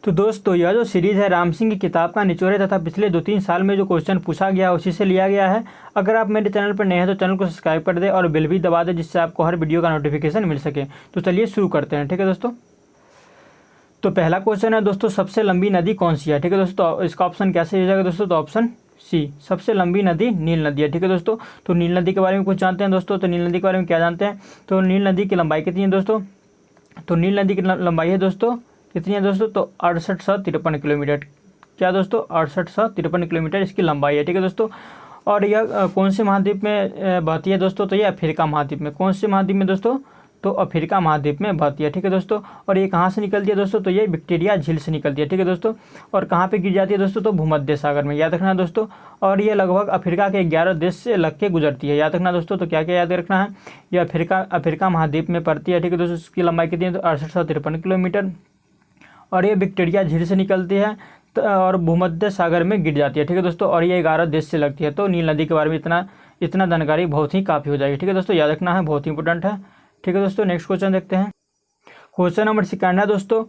तो दोस्तों यह जो सीरीज़ है राम सिंह की किताब का निचोड़ है तथा पिछले 2-3 साल में जो क्वेश्चन पूछा गया उसी से लिया गया है। अगर आप मेरे चैनल पर नए हैं तो चैनल को सब्सक्राइब कर दें और बेल भी दबा दें जिससे आपको हर वीडियो का नोटिफिकेशन मिल सके। तो चलिए शुरू करते हैं। ठीक है दोस्तों, तो पहला क्वेश्चन है दोस्तों, सबसे लंबी नदी कौन सी है। ठीक है दोस्तों, तो इसका ऑप्शन कैसे हो जाएगा दोस्तों, तो ऑप्शन सी, सबसे लंबी नदी नील नदी है। ठीक है दोस्तों, तो नील नदी के बारे में कुछ जानते हैं दोस्तों। तो नील नदी के बारे में क्या जानते हैं, तो नील नदी की लंबाई कितनी है दोस्तों। तो नील नदी की लंबाई है दोस्तों कितनी है दोस्तों, तो 6853 किलोमीटर। क्या दोस्तों, 6853 किलोमीटर इसकी लंबाई है। ठीक है दोस्तों, और यह कौन से महाद्वीप में बहती है दोस्तों, तो ये अफ्रीका महाद्वीप में। कौन से महाद्वीप में दोस्तों, तो अफ्रीका महाद्वीप में बहती है। ठीक है दोस्तों, और ये कहाँ से निकलती है दोस्तों, तो ये विक्टोरिया झील से निकलती है। ठीक है दोस्तों, और कहाँ पे गिर जाती है दोस्तों, तो भूमध्य सागर में, याद रखना दोस्तों। और ये लगभग अफ्रीका के 11 देश से लग के गुजरती है, याद रखना दोस्तों। तो क्या क्या याद रखना है, ये अफ्रीका महाद्वीप में पड़ती है। ठीक है दोस्तों, इसकी लंबाई कितनी है, तो 6853 किलोमीटर, और ये विक्टोरिया झील से निकलती है और भूमध्य सागर में गिर जाती है। ठीक है दोस्तों, और ये 11 देश से लगती है। तो नील नदी के बारे में इतना जानकारी बहुत ही काफ़ी हो जाएगी। ठीक है दोस्तों, याद रखना है, बहुत ही इंपॉर्टेंट है। ठीक है दोस्तों, नेक्स्ट क्वेश्चन देखते हैं। क्वेश्चन नंबर 2 है दोस्तों,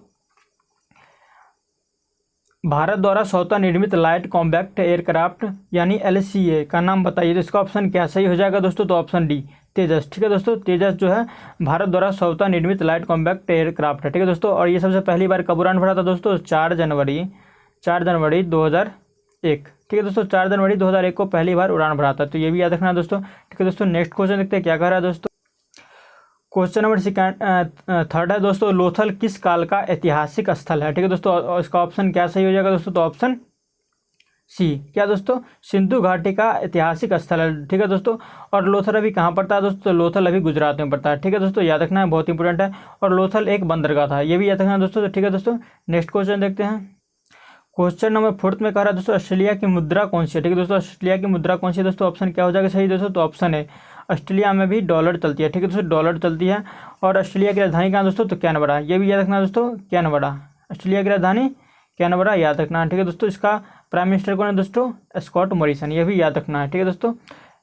भारत द्वारा स्वतः निर्मित लाइट कॉम्पैक्ट एयरक्राफ्ट यानी LCA का नाम बताइए। तो इसका ऑप्शन क्या सही हो जाएगा दोस्तों, तो ऑप्शन डी, तेजस। ठीक है दोस्तों, तेजस जो है भारत द्वारा स्वतः निर्मित लाइट कॉम्पैक्ट एयरक्राफ्ट है। ठीक है दोस्तों, और ये सबसे पहली बार कब उड़ान भरा था दोस्तों, 4 जनवरी 2001। ठीक है दोस्तों, 4 जनवरी 2001 को पहली बार उड़ान भरा था। तो ये भी याद रखना दोस्तों। ठीक है दोस्तों, नेक्स्ट क्वेश्चन देखते हैं क्या कह रहा है दोस्तों। क्वेश्चन नंबर 3 है दोस्तों, लोथल किस काल का ऐतिहासिक स्थल है। ठीक है दोस्तों, और इसका ऑप्शन क्या सही हो जाएगा दोस्तों, तो ऑप्शन सी, क्या दोस्तों, सिंधु घाटी का ऐतिहासिक स्थल है। ठीक है दोस्तों, और लोथल अभी कहाँ पड़ता है दोस्तों, लोथल अभी गुजरात में पड़ता है। ठीक है दोस्तों, याद रखना है, बहुत इंपॉर्टेंट है। और लोथल एक बंदरगाह था, ये भी याद रखना दोस्तों। तो ठीक है दोस्तों, नेक्स्ट क्वेश्चन देखते हैं। क्वेश्चन नंबर 4 में कह रहा है दोस्तों, ऑस्ट्रेलिया की मुद्रा कौन सी है। ठीक है दोस्तों, ऑस्ट्रेलिया की मुद्रा कौन सी है दोस्तों, ऑप्शन क्या हो जाएगा सही दोस्तों, तो ऑप्शन है, ऑस्ट्रेलिया में भी डॉलर चलती है। ठीक है दोस्तों, डॉलर चलती है। और ऑस्ट्रेलिया की राजधानी कहाँ दोस्तों, तो कैनबरा, ये भी याद रखना दोस्तों, कैनबरा, ऑस्ट्रेलिया की राजधानी कैनबरा, याद रखना है। ठीक है दोस्तों, इसका प्राइम मिनिस्टर कौन है दोस्तों, स्कॉट मॉरिसन, ये भी याद रखना है। ठीक है दोस्तों,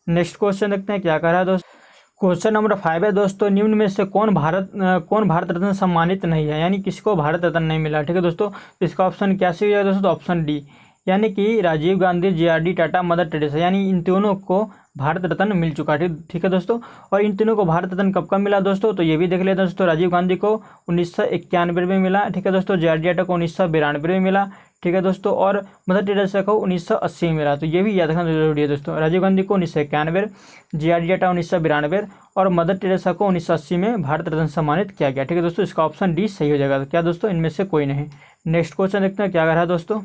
नेक्स्ट क्वेश्चन देखते हैं क्या कह रहा है दोस्तों। क्वेश्चन नंबर 5 है दोस्तों, निम्न में से कौन भारत रत्न सम्मानित नहीं है, यानी किसको भारत रत्न नहीं मिला। ठीक है दोस्तों, इसका ऑप्शन क्या सही है दोस्तों, तो ऑप्शन डी, यानी कि Rajiv Gandhi, JRD Tata, Mother Teresa, यानी इन तीनों को भारत रत्न मिल चुका है। ठीक है दोस्तों, और इन तीनों को भारत रत्न कब कब मिला दोस्तों, तो ये भी देख लेते हैं दोस्तों। राजीव गांधी को 1991 में मिला। ठीक है दोस्तों, JRD टाटा को 1992 में मिला। ठीक है दोस्तों, और मदर टेरेसा को 1980 में मिला। तो ये भी याद रखना जरूरी है दोस्तों। राजीव गांधी को 1991, JRD टाटा 1992 और मदर टेरेसा को 1980 में भारत रत्न सम्मानित किया गया। ठीक है दोस्तों, इसका ऑप्शन डी सही हो जाएगा। तो क्या दोस्तों, इनमें से कोई नहीं। नेक्स्ट क्वेश्चन देखते हैं क्या कह रहा है दोस्तों।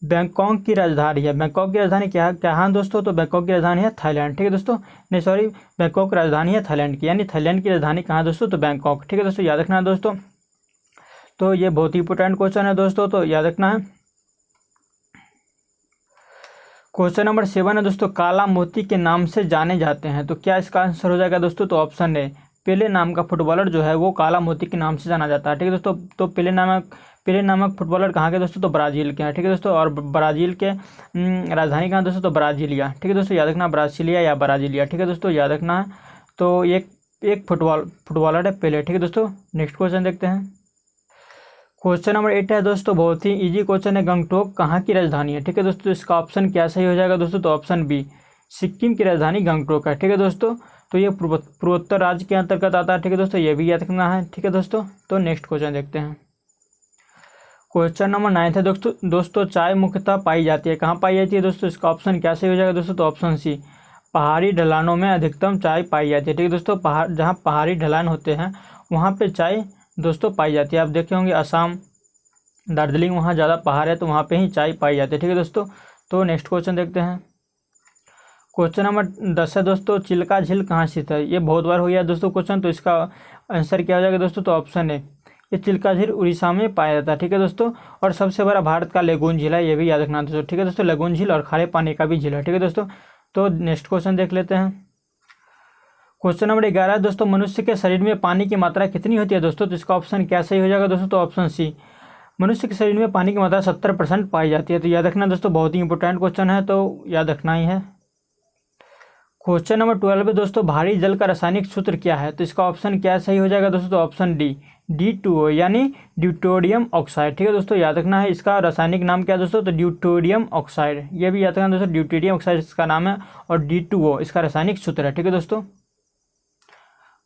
बैंकॉक की राजधानी है, बैंकॉक की राजधानी क्या है दोस्तों, तो बैंकॉक की राजधानी है थाईलैंड। ठीक है दोस्तों, नहीं सॉरी, बैंकॉक की राजधानी है थाईलैंड की, यानी थाईलैंड की राजधानी कहाँ दोस्तों, तो बैंकॉक। ठीक है दोस्तों, याद रखना है दोस्तों। तो ये बहुत ही इंपॉर्टेंट क्वेश्चन है दोस्तों, तो याद रखना है। क्वेश्चन नंबर 7 है दोस्तों, काला मोती के नाम से जाने जाते हैं। तो क्या इसका आंसर हो जाएगा दोस्तों, तो ऑप्शन है, पेले नाम का फुटबॉलर जो है वो काला मोती के नाम से जाना जाता है। ठीक है दोस्तों, तो पेले नामक फुटबॉलर कहाँ के दोस्तों, तो ब्राज़ील के हैं। ठीक है दोस्तों, और ब्राज़ील के राजधानी कहाँ दोस्तों, तो ब्राज़ीलिया। ठीक है दोस्तों, याद रखना, ब्राज़ीलिया या ब्राज़ीलिया। ठीक है दोस्तों, याद रखना है। तो एक फुटबॉलर है पेले। ठीक है दोस्तों, नेक्स्ट क्वेश्चन देखते हैं। क्वेश्चन नंबर 8 है दोस्तों, बहुत ही इजी क्वेश्चन है, गंगटोक कहाँ की राजधानी है। ठीक है दोस्तों, इसका ऑप्शन क्या सही हो जाएगा दोस्तों, तो ऑप्शन बी, सिक्किम की राजधानी गंगटोक है। ठीक है दोस्तों, तो ये पूर्वोत्तर राज्य के अंतर्गत आता है। ठीक है दोस्तों, ये भी याद रखना है। ठीक है दोस्तों, तो नेक्स्ट क्वेश्चन देखते हैं। क्वेश्चन नंबर 9 है दोस्तों, चाय मुख्यतः पाई जाती है, कहाँ पाई जाती है दोस्तों, इसका ऑप्शन क्या सही हो जाएगा दोस्तों, तो ऑप्शन सी, पहाड़ी ढलानों में अधिकतम चाय पाई जाती है। ठीक है दोस्तों, जहाँ पहाड़ी ढलान होते हैं वहाँ पे चाय दोस्तों पाई जाती है। आप देखे होंगे असम, दार्जिलिंग, वहाँ ज़्यादा पहाड़ है तो वहाँ पे ही चाय पाई जाती है। ठीक है दोस्तों, तो नेक्स्ट क्वेश्चन देखते हैं। क्वेश्चन नंबर 10 है दोस्तों, चिल्का झील कहाँ स्थित है। ये बहुत बार हो गया दोस्तों क्वेश्चन, तो इसका आंसर क्या हो जाएगा दोस्तों, तो ऑप्शन है, ये चिल्का झील उड़ीसा में पाया जाता है। ठीक है दोस्तों, और सबसे बड़ा भारत का लेगून झील है, ये भी याद रखना दोस्तों। ठीक है दोस्तों, लेगून झील और खारे पानी का भी झील है। ठीक है दोस्तों, तो नेक्स्ट क्वेश्चन देख लेते हैं। क्वेश्चन नंबर 11 है दोस्तों, मनुष्य के शरीर में पानी की मात्रा कितनी होती है दोस्तों, तो इसका ऑप्शन क्या सही हो जाएगा दोस्तों, तो ऑप्शन सी, मनुष्य के शरीर में पानी की मात्रा 70% पाई जाती है। तो याद रखना दोस्तों, बहुत ही इंपॉर्टेंट क्वेश्चन है, तो याद रखना ही है। क्वेश्चन नंबर 12 है दोस्तों, भारी जल का रासायनिक सूत्र क्या है, तो इसका ऑप्शन क्या सही हो जाएगा दोस्तों, तो ऑप्शन डी, D2O यानी ड्यूटेरियम ऑक्साइड। ठीक है दोस्तों, याद रखना है इसका रासायनिक नाम क्या है दोस्तों, तो ड्यूटेरियम ऑक्साइड, ये भी याद रखना दोस्तों, ड्यूटेरियम ऑक्साइड इसका नाम है और D2O इसका रासायनिक सूत्र है। ठीक है दोस्तों,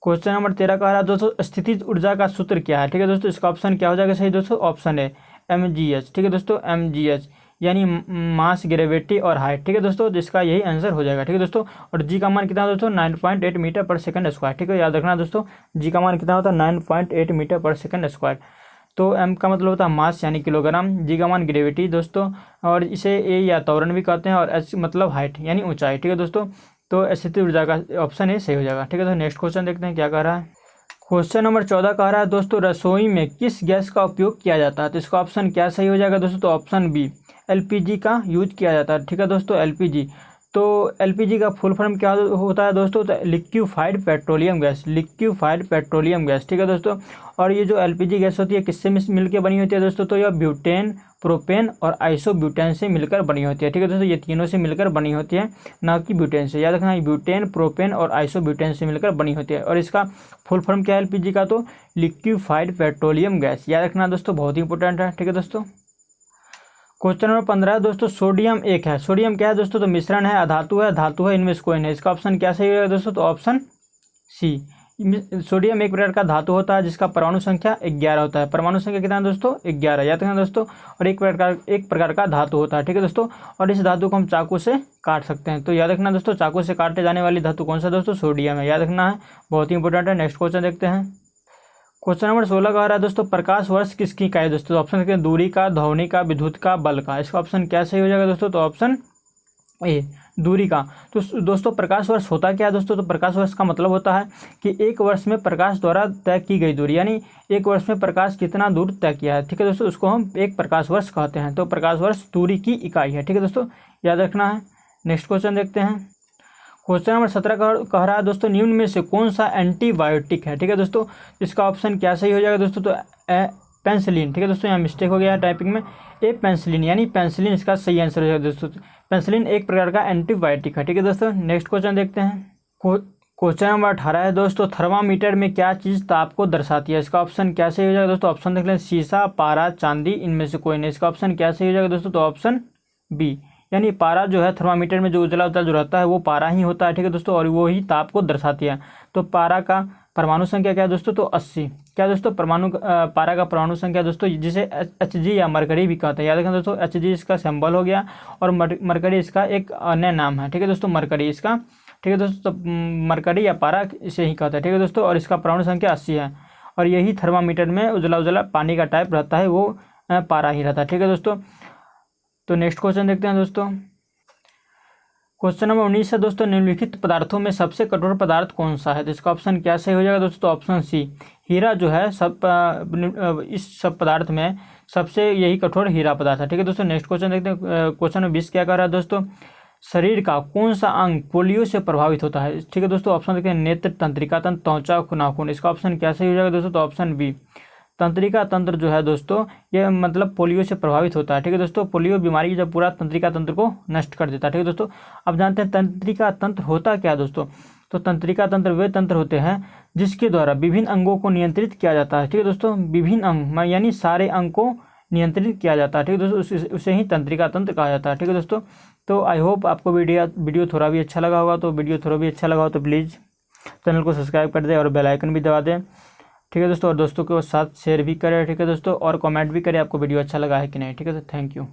क्वेश्चन नंबर 13 कह रहा है दोस्तों स्थितिज ऊर्जा का सूत्र क्या है। ठीक है दोस्तों, इसका ऑप्शन क्या हो जाएगा सही दोस्तों, ऑप्शन है mgh। ठीक है दोस्तों, mgh यानी मास, ग्रेविटी और हाइट। ठीक है दोस्तों, जिसका यही आंसर हो जाएगा। ठीक है दोस्तों, और जी का मान कितना दोस्तों 9.8 मीटर पर सेकंड स्क्वायर। ठीक है, याद रखना दोस्तों, जी का मान कितना होता है 9.8 मीटर पर सेकंड स्क्वायर। तो एम का मतलब होता है मास यानी किलोग्राम, जी का मान ग्रेविटी दोस्तों, और इसे ए या त्वरण भी कहते हैं, और एच मतलब हाइट यानी ऊंचाई। ठीक है दोस्तों, तो स्थितिज ऊर्जा का ऑप्शन ए सही हो जाएगा। ठीक है, तो नेक्स्ट क्वेश्चन देखते हैं क्या कह रहा है। क्वेश्चन नंबर 14 कह रहा है दोस्तों रसोई में किस गैस का उपयोग किया जाता है। तो इसका ऑप्शन क्या सही हो जाएगा दोस्तों, तो ऑप्शन बी एलपीजी का यूज किया जाता है। ठीक है दोस्तों, एलपीजी, तो एलपीजी का फुल फॉर्म क्या होता है दोस्तों, तो liquefied petroleum gas, liquefied petroleum gas. ठीक है दोस्तों, और ये जो एलपीजी गैस होती है किससे मिलकर बनी होती है दोस्तों, तो यह ब्यूटेन, प्रोपेन और आइसोब्यूटेन से मिलकर बनी होती है। ठीक है दोस्तों, ये तीनों से मिलकर बनी होती है, ना कि ब्यूटेन से। याद रखना, ब्यूटेन, प्रोपेन और आइसोब्यूटेन से मिलकर बनी होती है। और इसका फुल फॉर्म क्या है एलपीजी का, तो लिक्विफाइड पेट्रोलियम गैस। याद रखना दोस्तों, बहुत ही इंपॉर्टेंट है। ठीक है दोस्तों, क्वेश्चन नंबर 15 दोस्तों सोडियम एक है, सोडियम क्या है दोस्तों, तो मिश्रण है, अधातु है, धातु है, इनमें से कोई नहीं। इसका ऑप्शन क्या सही है दोस्तों, तो ऑप्शन सी। सोडियम एक प्रकार का धातु होता है जिसका परमाणु संख्या 11 होता है। परमाणु संख्या कितना है दोस्तों, 11। याद रखना दोस्तों, और एक प्रकार का धातु होता है। ठीक है दोस्तों, और इस धातु को हम चाकू से काट सकते हैं। तो याद रखना दोस्तों, चाकू से काटे जाने वाली धातु कौन सा दोस्तों, सोडियम है। याद रखना है, बहुत ही इंपॉर्टेंट है। नेक्स्ट क्वेश्चन देखते हैं। क्वेश्चन नंबर 16 का आ रहा है दोस्तों प्रकाश वर्ष किसकी इकाई है दोस्तों, ऑप्शन देखते हैं दूरी का, ध्वनि का, विद्युत का, बल का। इसका ऑप्शन क्या सही हो जाएगा दोस्तों, तो ऑप्शन ए दूरी का। तो दोस्तों प्रकाश वर्ष होता क्या है दोस्तों, तो प्रकाश वर्ष का मतलब होता है कि एक वर्ष में प्रकाश द्वारा तय की गई दूरी, यानी एक वर्ष में प्रकाश कितना दूर तय किया है। ठीक है दोस्तों, उसको हम एक प्रकाश वर्ष कहते हैं। तो प्रकाश वर्ष दूरी की इकाई है। ठीक है दोस्तों, याद रखना है। नेक्स्ट क्वेश्चन देखते हैं। क्वेश्चन नंबर 17 कह रहा है दोस्तों निम्न में से कौन सा एंटीबायोटिक है। ठीक है दोस्तों, इसका ऑप्शन क्या सही हो जाएगा दोस्तों, तो पेंसिलिन। ठीक है दोस्तों, यहाँ मिस्टेक हो गया है टाइपिंग में, ए पेंसिलिन यानी पेंसिलिन इसका सही आंसर हो जाएगा दोस्तों। पेंसिलिन एक प्रकार का एंटीबायोटिक है। ठीक है दोस्तों, नेक्स्ट क्वेश्चन देखते हैं। क्वेश्चन नंबर 18 है दोस्तों थर्मामीटर में क्या चीज़ ताप को दर्शाती है। इसका ऑप्शन क्या सही हो जाएगा दोस्तों, ऑप्शन देख लें शीशा, पारा, चांदी, इनमें से कोई नहीं। इसका ऑप्शन क्या सही हो जाएगा दोस्तों, तो ऑप्शन बी यानी पारा जो है थर्मामीटर में जो उजला उजला जो रहता है वो पारा ही होता है। ठीक है दोस्तों, और वो ही ताप को दर्शाती है। तो पारा का परमाणु संख्या क्या है दोस्तों, तो 80। क्या दोस्तों पारा का परमाणु संख्या दोस्तों जिसे Hg या मरकरी भी कहते हैं। याद रखें दोस्तों, Hg इसका सिंबल हो गया और मरकरी इसका एक अन्य नाम है। ठीक है दोस्तों, मरकरी इसका। ठीक है दोस्तों, तो मरकरी या पारा इसे ही कहते हैं। ठीक है दोस्तों, और इसका परमाणु संख्या 80 है, और यही थर्मामीटर में उजला उजला पानी का टाइप रहता है वो पारा ही रहता है। ठीक है दोस्तों, तो नेक्स्ट क्वेश्चन देखते हैं दोस्तों। क्वेश्चन नंबर 19 है दोस्तों निम्नलिखित पदार्थों में सबसे कठोर पदार्थ कौन सा है। तो इसका ऑप्शन क्या सही हो जाएगा दोस्तों, तो ऑप्शन सी हीरा जो है इस सब पदार्थ में सबसे यही कठोर हीरा पदार्थ है। ठीक है दोस्तों, नेक्स्ट क्वेश्चन देखते हैं। क्वेश्चन नंबर 20 क्या कह रहा है दोस्तों शरीर का कौन सा अंग पोलियो से प्रभावित होता है। ठीक है दोस्तों, ऑप्शन देखते हैं नेत्र, तंत्रिका तंत्र, त्वचा, नाखून। इसका ऑप्शन क्या सही हो जाएगा दोस्तों, तो ऑप्शन बी तंत्रिका तंत्र जो है दोस्तों ये मतलब पोलियो से प्रभावित होता है। ठीक है दोस्तों, पोलियो बीमारी जब पूरा तंत्रिका तंत्र को नष्ट कर देता है। ठीक है दोस्तों, अब जानते हैं तंत्रिका तंत्र होता क्या दोस्तों, तो तंत्रिका तंत्र वे तंत्र होते हैं जिसके द्वारा विभिन्न अंगों को नियंत्रित किया जाता है। ठीक है दोस्तों, विभिन्न अंग यानी सारे अंग को नियंत्रित किया जाता है। ठीक है दोस्तों, उसे ही तंत्रिका तंत्र कहा जाता है। ठीक है दोस्तों, तो आई होप आपको वीडियो थोड़ा भी अच्छा लगा होगा। तो वीडियो थोड़ा भी अच्छा लगा हो तो प्लीज़ चैनल को सब्सक्राइब कर दें और बेल आइकन भी दबा दें। ठीक है दोस्तों, और दोस्तों के साथ शेयर भी करें। ठीक है दोस्तों, और कमेंट भी करें आपको वीडियो अच्छा लगा है कि नहीं। ठीक है, थैंक यू।